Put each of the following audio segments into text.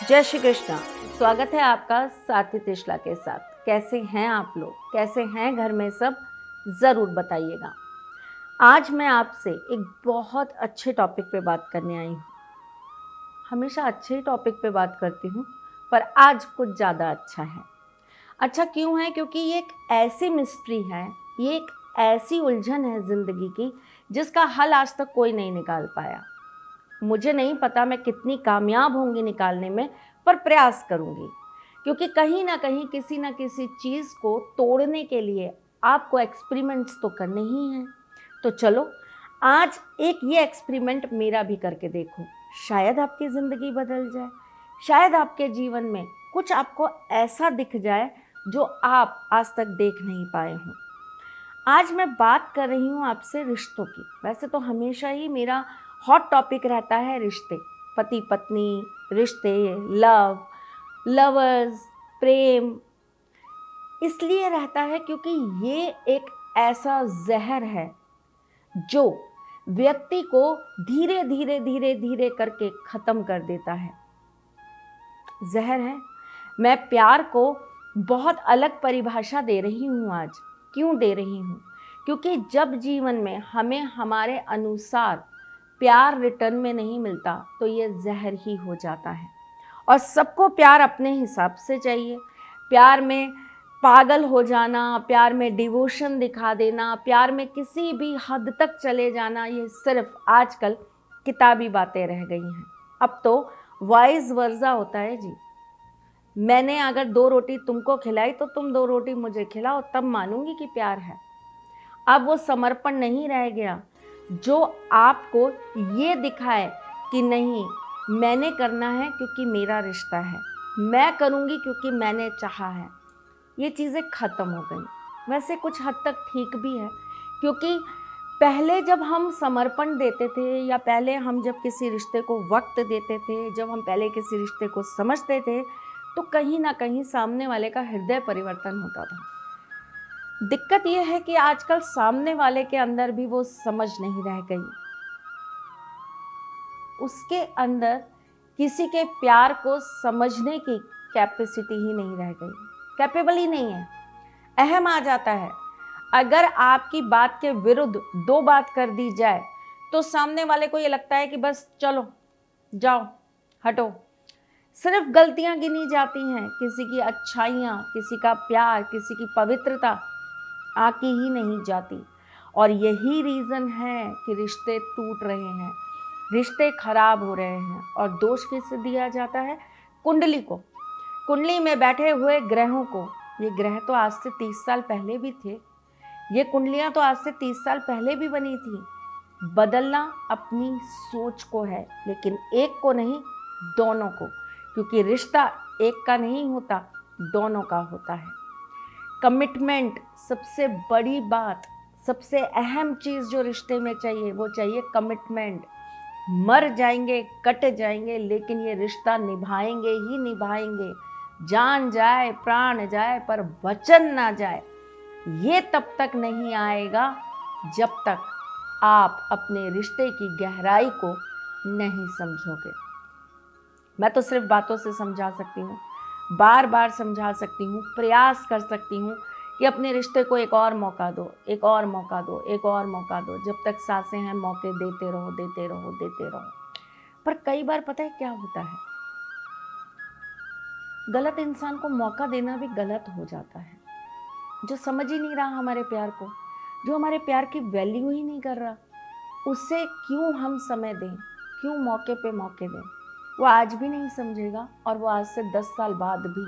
जय श्री कृष्णा। स्वागत है आपका साथी त्रिशला के साथ। कैसे हैं आप लोग, कैसे हैं घर में सब, ज़रूर बताइएगा। आज मैं आपसे एक बहुत अच्छे टॉपिक पे बात करने आई हूँ। हमेशा अच्छे टॉपिक पे बात करती हूँ, पर आज कुछ ज़्यादा अच्छा है। अच्छा क्यों है? क्योंकि ये एक ऐसी मिस्ट्री है, ये एक ऐसी उलझन है ज़िंदगी की जिसका हल आज तक कोई नहीं निकाल पाया। मुझे नहीं पता मैं कितनी कामयाब होंगी निकालने में, पर प्रयास करूंगी, क्योंकि कहीं ना कहीं किसी ना किसी चीज़ को तोड़ने के लिए आपको एक्सपेरिमेंट्स तो करने ही हैं। तो चलो आज एक ये एक्सपेरिमेंट मेरा भी करके देखो, शायद आपकी ज़िंदगी बदल जाए, शायद आपके जीवन में कुछ आपको ऐसा दिख जाए जो आप आज तक देख नहीं पाए हों। आज मैं बात कर रही हूँ आपसे रिश्तों की। वैसे तो हमेशा ही मेरा हॉट टॉपिक रहता है रिश्ते, पति पत्नी रिश्ते, लवर्स, प्रेम। इसलिए रहता है क्योंकि ये एक ऐसा जहर है जो व्यक्ति को धीरे धीरे धीरे धीरे करके ख़त्म कर देता है। जहर है। मैं प्यार को बहुत अलग परिभाषा दे रही हूँ आज। क्यों दे रही हूँ? क्योंकि जब जीवन में हमें हमारे अनुसार प्यार रिटर्न में नहीं मिलता तो ये जहर ही हो जाता है। और सबको प्यार अपने हिसाब से चाहिए। प्यार में पागल हो जाना, प्यार में डिवोशन दिखा देना, प्यार में किसी भी हद तक चले जाना, ये सिर्फ आजकल किताबी बातें रह गई हैं। अब तो वाइस वर्सा होता है जी। मैंने अगर 2 रोटी तुमको खिलाई तो तुम 2 रोटी मुझे खिलाओ, तब मानूंगी कि प्यार है। अब वो समर्पण नहीं रह गया जो आपको ये दिखाए कि नहीं, मैंने करना है क्योंकि मेरा रिश्ता है, मैं करूँगी क्योंकि मैंने चाहा है। ये चीज़ें ख़त्म हो गई। वैसे कुछ हद तक ठीक भी है, क्योंकि पहले जब हम समर्पण देते थे या पहले हम जब किसी रिश्ते को वक्त देते थे, जब हम पहले किसी रिश्ते को समझते थे, तो कहीं ना कहीं सामने वाले का हृदय परिवर्तन होता था। दिक्कत यह है कि आजकल सामने वाले के अंदर भी वो समझ नहीं रह गई। उसके अंदर किसी के प्यार को समझने की कैपेसिटी ही नहीं रह गई, कैपेबल ही नहीं है। अहम आ जाता है। अगर आपकी बात के विरुद्ध 2 बात कर दी जाए तो सामने वाले को ये लगता है कि बस चलो जाओ हटो। सिर्फ गलतियां गिनी जाती हैं, किसी की अच्छाइयाँ, किसी का प्यार, किसी की पवित्रता आकी ही नहीं जाती। और यही रीज़न है कि रिश्ते टूट रहे हैं, रिश्ते खराब हो रहे हैं। और दोष किसे दिया जाता है? कुंडली को, कुंडली में बैठे हुए ग्रहों को। ये ग्रह तो आज से 30 साल पहले भी थे, ये कुंडलियां तो आज से 30 साल पहले भी बनी थी। बदलना अपनी सोच को है, लेकिन एक को नहीं, दोनों को। क्योंकि रिश्ता एक का नहीं होता, दोनों का होता है। कमिटमेंट सबसे बड़ी बात, सबसे अहम चीज़ जो रिश्ते में चाहिए वो चाहिए कमिटमेंट। मर जाएंगे, कट जाएंगे, लेकिन ये रिश्ता निभाएंगे ही निभाएंगे। जान जाए, प्राण जाए, पर वचन ना जाए। ये तब तक नहीं आएगा जब तक आप अपने रिश्ते की गहराई को नहीं समझोगे। मैं तो सिर्फ बातों से समझा सकती हूँ, बार बार समझा सकती हूँ, प्रयास कर सकती हूँ कि अपने रिश्ते को एक और मौका दो, एक और मौका दो, एक और मौका दो। जब तक सांसें हैं मौके देते रहो, देते रहो, देते रहो। पर कई बार पता है क्या होता है? गलत इंसान को मौका देना भी गलत हो जाता है। जो समझ ही नहीं रहा हमारे प्यार को, जो हमारे प्यार की वैल्यू ही नहीं कर रहा, उसे क्यों हम समय दें, क्यों मौके पे मौके दें? वो आज भी नहीं समझेगा और वो आज से 10 साल बाद भी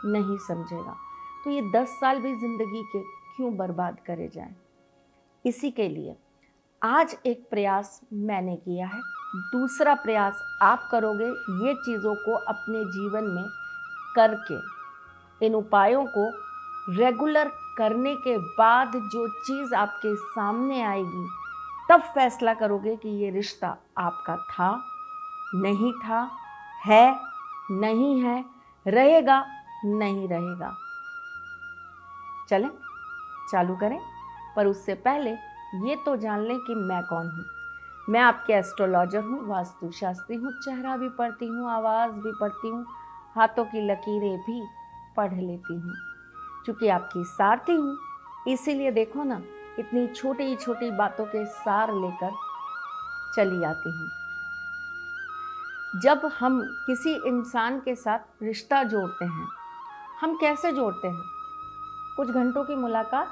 नहीं समझेगा। तो ये 10 साल भी ज़िंदगी के क्यों बर्बाद करे जाएं? इसी के लिए आज एक प्रयास मैंने किया है, दूसरा प्रयास आप करोगे। ये चीज़ों को अपने जीवन में करके, इन उपायों को रेगुलर करने के बाद जो चीज़ आपके सामने आएगी, तब फैसला करोगे कि ये रिश्ता आपका था, नहीं था, है, नहीं है, रहेगा, नहीं रहेगा। चलें, चालू करें। पर उससे पहले ये तो जान लें कि मैं कौन हूँ। मैं आपके एस्ट्रोलॉजर हूँ, वास्तुशास्त्री हूँ, चेहरा भी पढ़ती हूँ, आवाज़ भी पढ़ती हूँ, हाथों की लकीरें भी पढ़ लेती हूँ। चूँकि आपकी सारथी हूँ, इसीलिए देखो ना, इतनी छोटी छोटी बातों के सार लेकर चली आती हूँ। जब हम किसी इंसान के साथ रिश्ता जोड़ते हैं, हम कैसे जोड़ते हैं? कुछ घंटों की मुलाकात,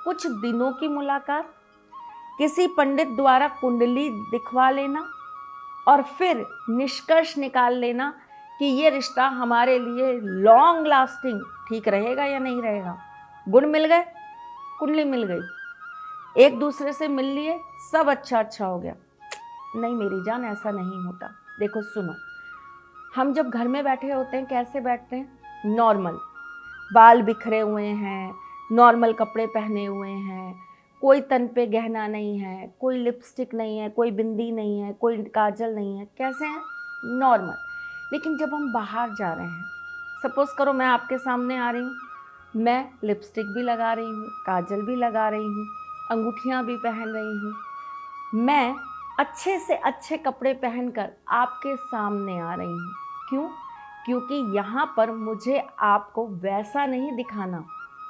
कुछ दिनों की मुलाकात, किसी पंडित द्वारा कुंडली दिखवा लेना और फिर निष्कर्ष निकाल लेना कि ये रिश्ता हमारे लिए लॉन्ग लास्टिंग ठीक रहेगा या नहीं रहेगा। गुण मिल गए, कुंडली मिल गई, एक दूसरे से मिल लिए, सब अच्छा हो गया। नहीं मेरी जान, ऐसा नहीं होता। देखो सुनो, हम जब घर में बैठे होते हैं कैसे बैठते हैं? नॉर्मल, बाल बिखरे हुए हैं, नॉर्मल कपड़े पहने हुए हैं, कोई तन पे गहना नहीं है, कोई लिपस्टिक नहीं है, कोई बिंदी नहीं है, कोई काजल नहीं है, कैसे हैं? नॉर्मल। लेकिन जब हम बाहर जा रहे हैं, सपोज़ करो मैं आपके सामने आ रही हूँ, मैं लिपस्टिक भी लगा रही हूँ, काजल भी लगा रही हूँ, अंगूठियाँ भी पहन रही हूँ, मैं अच्छे से अच्छे कपड़े पहनकर आपके सामने आ रही हूँ। क्यों? क्योंकि यहाँ पर मुझे आपको वैसा नहीं दिखाना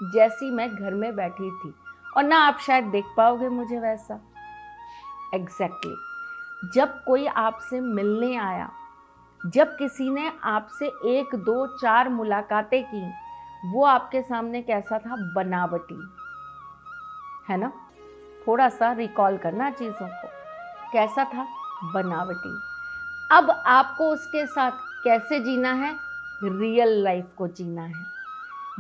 जैसी मैं घर में बैठी थी, और ना आप शायद देख पाओगे मुझे वैसा। एग्जैक्टली। जब कोई आपसे मिलने आया, जब किसी ने आपसे 1, 2, 4 मुलाकातें की, वो आपके सामने कैसा था? बनावटी, है ना? थोड़ा सा रिकॉल करना चीज़ों को, कैसा था? बनावटी। अब आपको उसके साथ कैसे जीना है? रियल लाइफ को जीना है,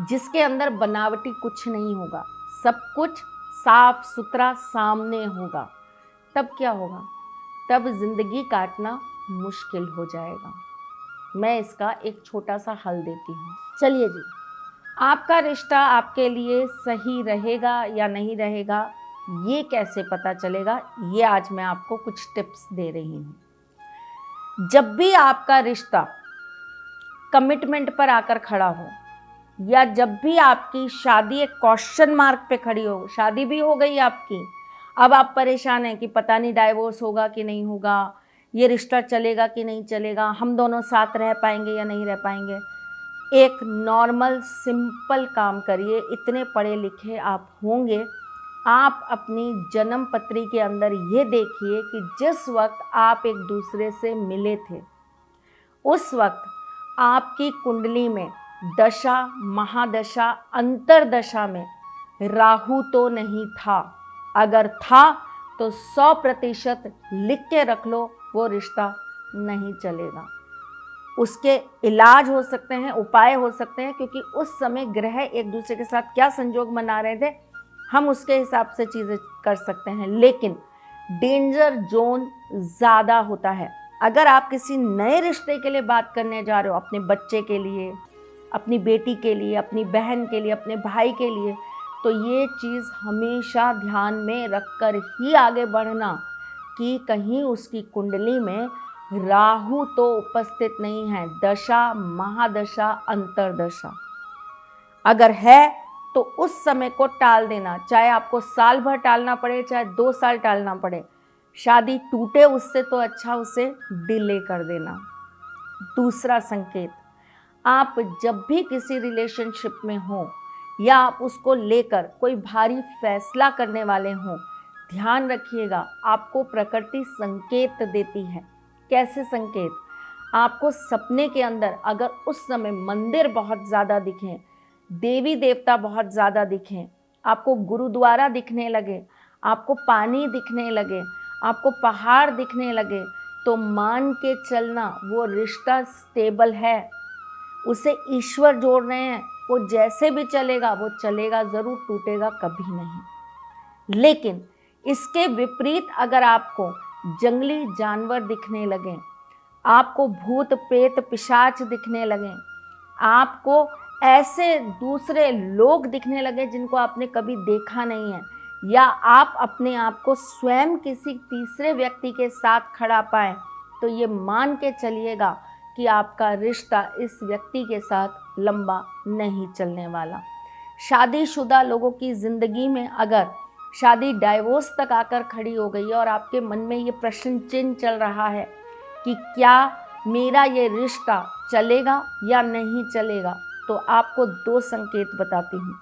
जिसके अंदर बनावटी कुछ नहीं होगा, सब कुछ साफ सुथरा सामने होगा। तब क्या होगा? तब जिंदगी काटना मुश्किल हो जाएगा। मैं इसका एक छोटा सा हल देती हूँ। चलिए जी, आपका रिश्ता आपके लिए सही रहेगा या नहीं रहेगा, ये कैसे पता चलेगा? ये आज मैं आपको कुछ टिप्स दे रही हूँ। जब भी आपका रिश्ता कमिटमेंट पर आकर खड़ा हो, या जब भी आपकी शादी एक क्वेश्चन मार्क पे खड़ी हो, शादी भी हो गई आपकी, अब आप परेशान हैं कि पता नहीं डाइवोर्स होगा कि नहीं होगा, ये रिश्ता चलेगा कि नहीं चलेगा, हम दोनों साथ रह पाएंगे या नहीं रह पाएंगे, एक नॉर्मल सिंपल काम करिए। इतने पढ़े लिखे आप होंगे, आप अपनी जन्म पत्री के अंदर ये देखिए कि जिस वक्त आप एक दूसरे से मिले थे, उस वक्त आपकी कुंडली में दशा, महादशा, अंतरदशा में राहु तो नहीं था। अगर था तो 100% लिख के रख लो, वो रिश्ता नहीं चलेगा। उसके इलाज हो सकते हैं, उपाय हो सकते हैं, क्योंकि उस समय ग्रह एक दूसरे के साथ क्या संजोग बना रहे थे, हम उसके हिसाब से चीज़ें कर सकते हैं। लेकिन डेंजर जोन ज़्यादा होता है। अगर आप किसी नए रिश्ते के लिए बात करने जा रहे हो, अपने बच्चे के लिए, अपनी बेटी के लिए, अपनी बहन के लिए, अपने भाई के लिए, तो ये चीज़ हमेशा ध्यान में रखकर ही आगे बढ़ना कि कहीं उसकी कुंडली में राहु तो उपस्थित नहीं है, दशा, महादशा, अंतरदशा अगर है तो उस समय को टाल देना। चाहे आपको साल भर टालना पड़े, चाहे 2 साल टालना पड़े, शादी टूटे उससे तो अच्छा उसे डिले कर देना। दूसरा संकेत, आप जब भी किसी रिलेशनशिप में हो या आप उसको लेकर कोई भारी फैसला करने वाले हों, ध्यान रखिएगा, आपको प्रकृति संकेत देती है। कैसे संकेत? आपको सपने के अंदर अगर उस समय मंदिर बहुत ज़्यादा दिखें, देवी देवता बहुत ज़्यादा दिखें, आपको गुरुद्वारा दिखने लगे, आपको पानी दिखने लगे, आपको पहाड़ दिखने लगे, तो मान के चलना वो रिश्ता स्टेबल है, उसे ईश्वर जोड़ रहे हैं, वो जैसे भी चलेगा वो चलेगा ज़रूर, टूटेगा कभी नहीं। लेकिन इसके विपरीत अगर आपको जंगली जानवर दिखने लगें, आपको भूत प्रेत पिशाच दिखने लगें, आपको ऐसे दूसरे लोग दिखने लगे जिनको आपने कभी देखा नहीं है, या आप अपने आप को स्वयं किसी तीसरे व्यक्ति के साथ खड़ा पाएं, तो ये मान के चलिएगा कि आपका रिश्ता इस व्यक्ति के साथ लंबा नहीं चलने वाला। शादीशुदा लोगों की ज़िंदगी में अगर शादी डाइवोर्स तक आकर खड़ी हो गई है और आपके मन में ये प्रश्न चिन्ह चल रहा है कि क्या मेरा ये रिश्ता चलेगा या नहीं चलेगा, तो आपको 2 संकेत बताती हूँ।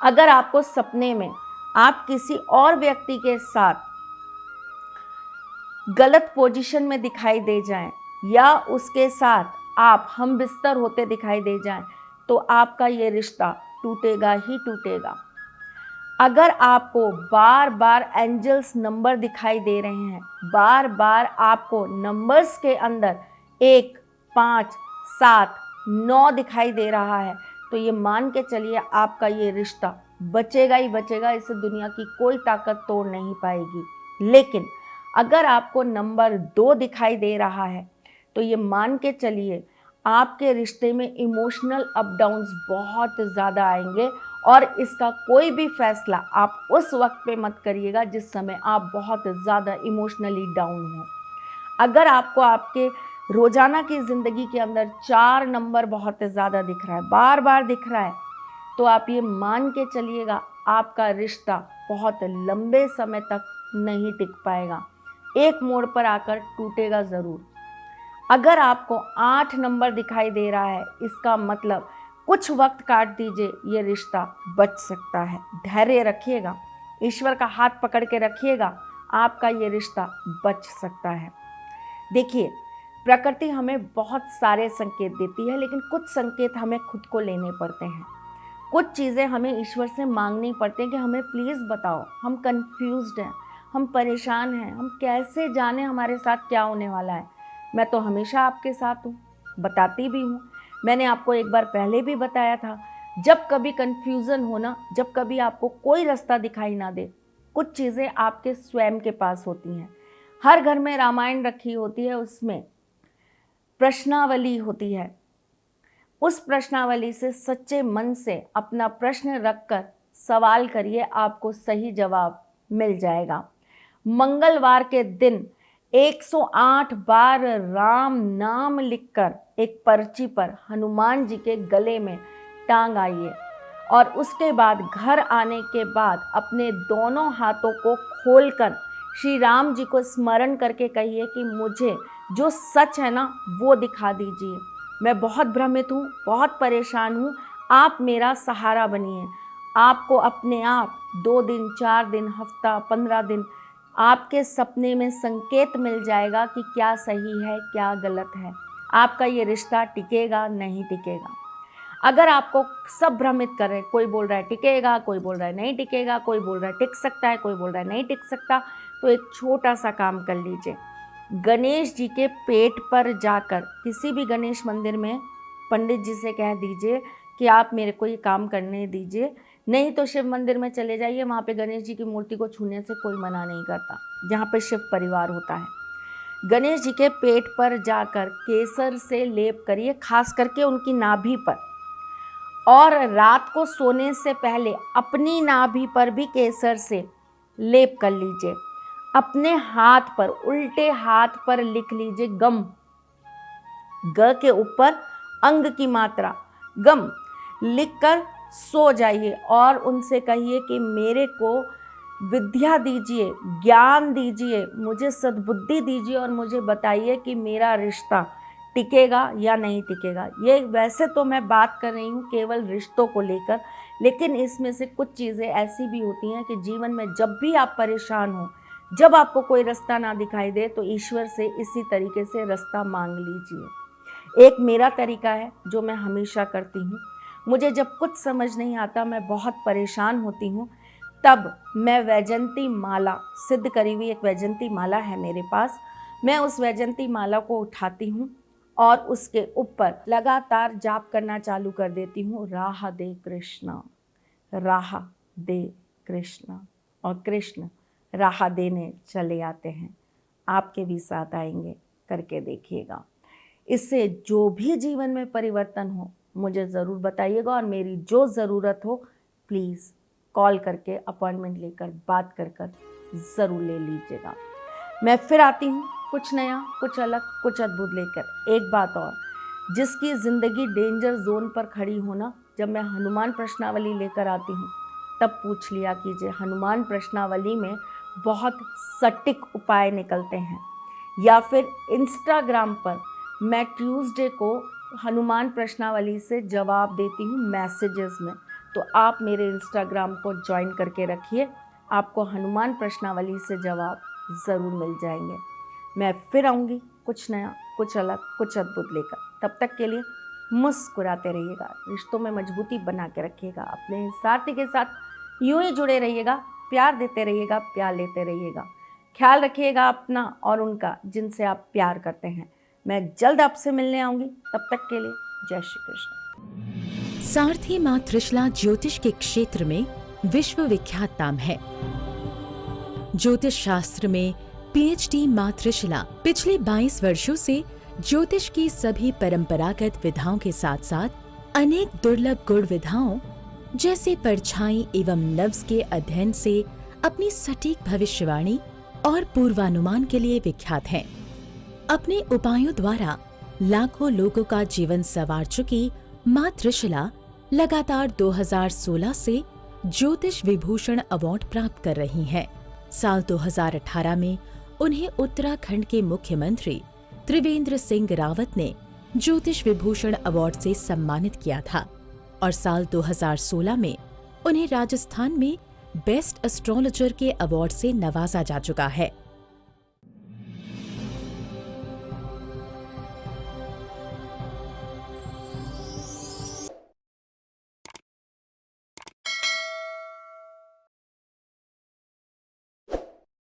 अगर आपको सपने में आप किसी और व्यक्ति के साथ गलत पोजीशन में दिखाई दे जाएं या उसके साथ आप हम बिस्तर होते दिखाई दे जाएं, तो आपका ये रिश्ता टूटेगा ही टूटेगा। अगर आपको बार बार एंजल्स नंबर दिखाई दे रहे हैं, बार बार आपको नंबर्स के अंदर 1, 5, 7, 9 दिखाई दे रहा है, तो ये मान के चलिए आपका ये रिश्ता बचेगा ही बचेगा, इसे दुनिया की कोई ताकत तोड़ नहीं पाएगी। लेकिन अगर आपको नंबर 2 दिखाई दे रहा है, तो ये मान के चलिए आपके रिश्ते में इमोशनल अप डाउन्स बहुत ज़्यादा आएंगे और इसका कोई भी फैसला आप उस वक्त पे मत करिएगा जिस समय आप बहुत ज़्यादा इमोशनली डाउन हो। अगर आपको आपके रोज़ाना की ज़िंदगी के अंदर 4 नंबर बहुत ज़्यादा दिख रहा है, बार बार दिख रहा है, तो आप ये मान के चलिएगा आपका रिश्ता बहुत लंबे समय तक नहीं टिक पाएगा, एक मोड़ पर आकर टूटेगा ज़रूर। अगर आपको 8 नंबर दिखाई दे रहा है, इसका मतलब कुछ वक्त काट दीजिए, ये रिश्ता बच सकता है। धैर्य रखिएगा, ईश्वर का हाथ पकड़ के रखिएगा, आपका ये रिश्ता बच सकता है। देखिए, प्रकृति हमें बहुत सारे संकेत देती है, लेकिन कुछ संकेत हमें खुद को लेने पड़ते हैं। कुछ चीज़ें हमें ईश्वर से मांगनी पड़ती हैं कि हमें प्लीज़ बताओ, हम कंफ्यूज्ड हैं, हम परेशान हैं, हम कैसे जाने हमारे साथ क्या होने वाला है। मैं तो हमेशा आपके साथ हूँ, बताती भी हूँ। मैंने आपको एक बार पहले भी बताया था, जब कभी कन्फ्यूज़न हो ना, जब कभी आपको कोई रास्ता दिखाई ना दे, कुछ चीज़ें आपके स्वयं के पास होती हैं। हर घर में रामायण रखी होती है, उसमें प्रश्नावली होती है। उस प्रश्नावली से सच्चे मन से अपना प्रश्न रखकर सवाल करिए, आपको सही जवाब मिल जाएगा। मंगलवार के दिन 108 बार राम नाम लिखकर एक पर्ची पर हनुमान जी के गले में टांग आइए और उसके बाद घर आने के बाद अपने दोनों हाथों को खोलकर श्री राम जी को स्मरण करके कहिए कि मुझे जो सच है ना वो दिखा दीजिए। मैं बहुत भ्रमित हूँ, बहुत परेशान हूँ, आप मेरा सहारा बनिए। आपको अपने आप 2 दिन, 4 दिन, हफ्ता, 15 दिन आपके सपने में संकेत मिल जाएगा कि क्या सही है, क्या गलत है। आपका ये रिश्ता टिकेगा, नहीं टिकेगा। अगर आपको सब भ्रमित कर रहे हैं, कोई बोल रहा है टिकेगा, कोई बोल रहा है नहीं टिकेगा, कोई बोल रहा है टिक सकता है, कोई बोल रहा है नहीं टिक सकता, तो एक छोटा सा काम कर लीजिए। गणेश जी के पेट पर जाकर किसी भी गणेश मंदिर में पंडित जी से कह दीजिए कि आप मेरे को ये काम करने दीजिए। नहीं तो शिव मंदिर में चले जाइए, वहाँ पे गणेश जी की मूर्ति को छूने से कोई मना नहीं करता, जहाँ पे शिव परिवार होता है। गणेश जी के पेट पर जाकर केसर से लेप करिए, खास करके उनकी नाभि पर, और रात को सोने से पहले अपनी नाभि पर भी केसर से लेप कर लीजिए। अपने हाथ पर, उल्टे हाथ पर लिख लीजिए गम, ग के ऊपर अंग की मात्रा गम लिखकर सो जाइए और उनसे कहिए कि मेरे को विद्या दीजिए, ज्ञान दीजिए, मुझे सद्बुद्धि दीजिए और मुझे बताइए कि मेरा रिश्ता टिकेगा या नहीं टिकेगा। ये वैसे तो मैं बात कर रही हूँ केवल रिश्तों को लेकर, लेकिन इसमें से कुछ चीज़ें ऐसी भी होती हैं कि जीवन में जब भी आप परेशान हो, जब आपको कोई रास्ता ना दिखाई दे, तो ईश्वर से इसी तरीके से रास्ता मांग लीजिए। एक मेरा तरीका है जो मैं हमेशा करती हूँ। मुझे जब कुछ समझ नहीं आता, मैं बहुत परेशान होती हूँ, तब मैं वैजंती माला, सिद्ध करी हुई एक वैजंती माला है मेरे पास, मैं उस वैजंती माला को उठाती हूँ और उसके ऊपर लगातार जाप करना चालू कर देती हूँ, राह दे कृष्णा, राह दे कृष्णा, और कृष्ण राह देने चले आते हैं। आपके भी साथ आएंगे, करके देखिएगा। इससे जो भी जीवन में परिवर्तन हो मुझे ज़रूर बताइएगा, और मेरी जो ज़रूरत हो प्लीज़ कॉल करके अपॉइंटमेंट लेकर बात कर ज़रूर ले लीजिएगा। मैं फिर आती हूँ कुछ नया, कुछ अलग, कुछ अद्भुत लेकर। एक बात और, जिसकी ज़िंदगी डेंजर जोन पर खड़ी हो ना, जब मैं हनुमान प्रश्नावली लेकर आती हूँ तब पूछ लिया कीजिए। हनुमान प्रश्नावली में बहुत सटीक उपाय निकलते हैं। या फिर इंस्टाग्राम पर मैं ट्यूसडे को हनुमान प्रश्नावली से जवाब देती हूँ मैसेजेस में, तो आप मेरे इंस्टाग्राम को ज्वाइन करके रखिए, आपको हनुमान प्रश्नावली से जवाब ज़रूर मिल जाएंगे। मैं फिर आऊँगी कुछ नया, कुछ अलग, कुछ अद्भुत लेकर। तब तक के लिए मुस्कुराते रहिएगा, रिश्तों में मजबूती बना के रखिएगा, अपने साथी के साथ यूं ही जुड़े रहिएगा, प्यार देते रहिएगा, प्यार लेते रहिएगा। ख्याल रखिएगा अपना और उनका जिनसे आप प्यार करते हैं। मैं जल्द आपसे मिलने आऊँगी, तब तक के लिए जय श्री कृष्ण। सारथी मां त्रिशला ज्योतिष के क्षेत्र में विश्वविख्यात नाम है। ज्योतिष शास्त्र में पीएचडी मां त्रिशला पिछले 22 वर्षों से ज्योतिष की सभी परंपरागत विधाओं के साथ साथ अनेक दुर्लभ गुण विधाओं जैसे परछाई एवं नव्स के अध्ययन से अपनी सटीक भविष्यवाणी और पूर्वानुमान के लिए विख्यात हैं। अपने उपायों द्वारा लाखों लोगों का जीवन संवार चुकी मां त्रिशला लगातार 2016 से ज्योतिष विभूषण अवार्ड प्राप्त कर रही हैं। साल 2018 में उन्हें उत्तराखंड के मुख्यमंत्री त्रिवेंद्र सिंह रावत ने ज्योतिष विभूषण अवार्ड से सम्मानित किया था और साल 2016 में उन्हें राजस्थान में बेस्ट एस्ट्रोलॉजर के अवार्ड से नवाजा जा चुका है।